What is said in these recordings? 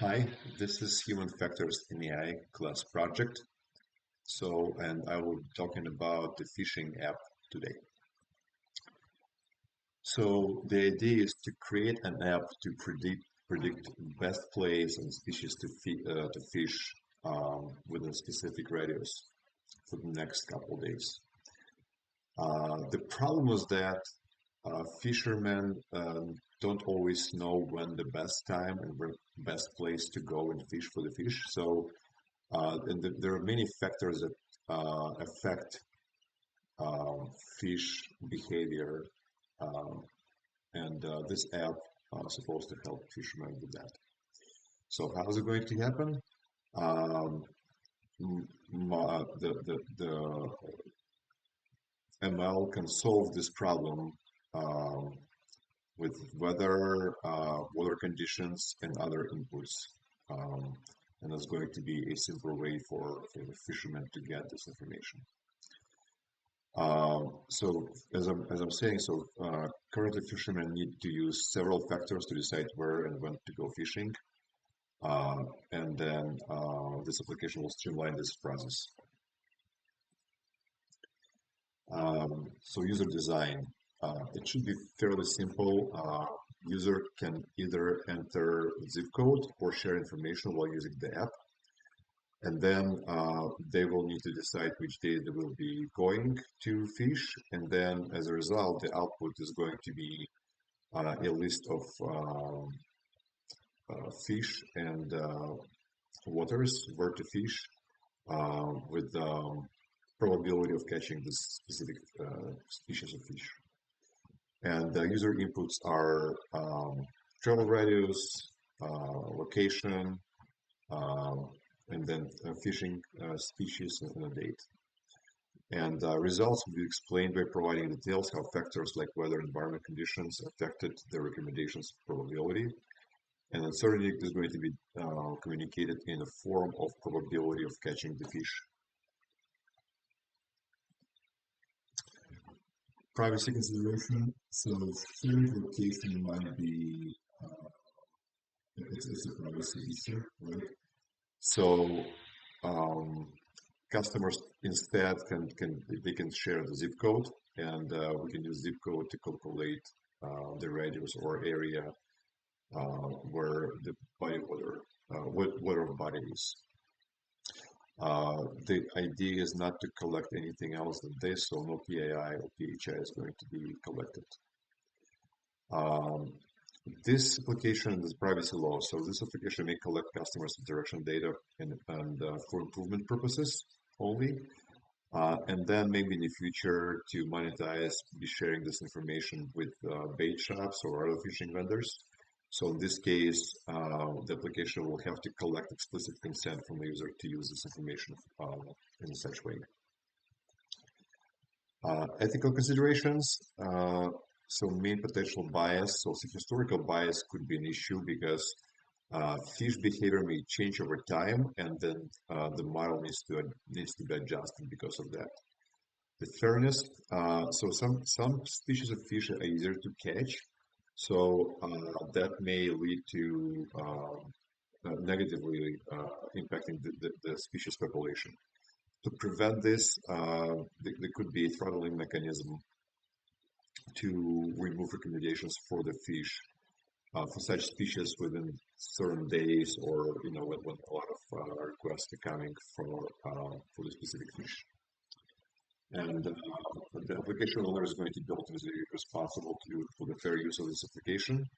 Hi, this is Human Factors in AI class project. And I will be talking about the fishing app today. So, the idea is to create an app to predict best place and species to fish within specific radius for the next couple days. The problem was that fishermen don't always know when the best time and where best place to go and fish for the fish. There are many factors that affect fish behavior, um, and this app is supposed to help fishermen with that. So how is it going to happen? Um, the ML can solve this problem um, with water conditions, and other inputs. Um, and that's going to be a simple way for the fishermen to get this information. As I'm saying, currently fishermen need to use several factors to decide where and when to go fishing, and then this application will streamline this process. So user design, it should be fairly simple. User can either enter zip code or share information while using the app. And then they will need to decide which day they will be going to fish. And then as a result, the output is going to be a list of fish and waters where to fish with probability of catching this specific species of fish. And the user inputs are travel radius, location, and then fishing species and a date. And results will be explained by providing details how factors like weather and environment conditions affected the recommendations probability. And uncertainty is going to be communicated in the form of probability of catching the fish. Privacy consideration. So sharing location might be it's a privacy issue, right? So customers instead can share the zip code, and we can use zip code to calculate the radius or area where the body water body is. The idea is not to collect anything else than this, so no PAI or PHI is going to be collected. This application is privacy law, so this application may collect customers' interaction data and for improvement purposes only. And then maybe in the future to monetize, be sharing this information with bait shops or other fishing vendors. So in this case, the application will have to collect explicit consent from the user to use this information in such way. Ethical considerations. So main potential bias. So historical bias could be an issue because fish behavior may change over time, and then the model needs to be adjusted because of that. The fairness. So some species of fish are easier to catch, so that may lead to negatively impacting the species population. To prevent this, there could be a throttling mechanism to remove recommendations for the fish for such species within certain days, or when a lot of requests are coming for the specific fish. And the application owner is going to be ultimately responsible for the fair use of this application.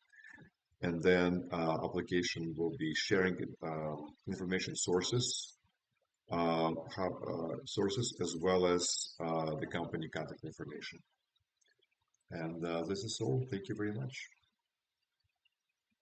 And then application will be sharing information sources, as well as the company contact information. And this is all. Thank you very much.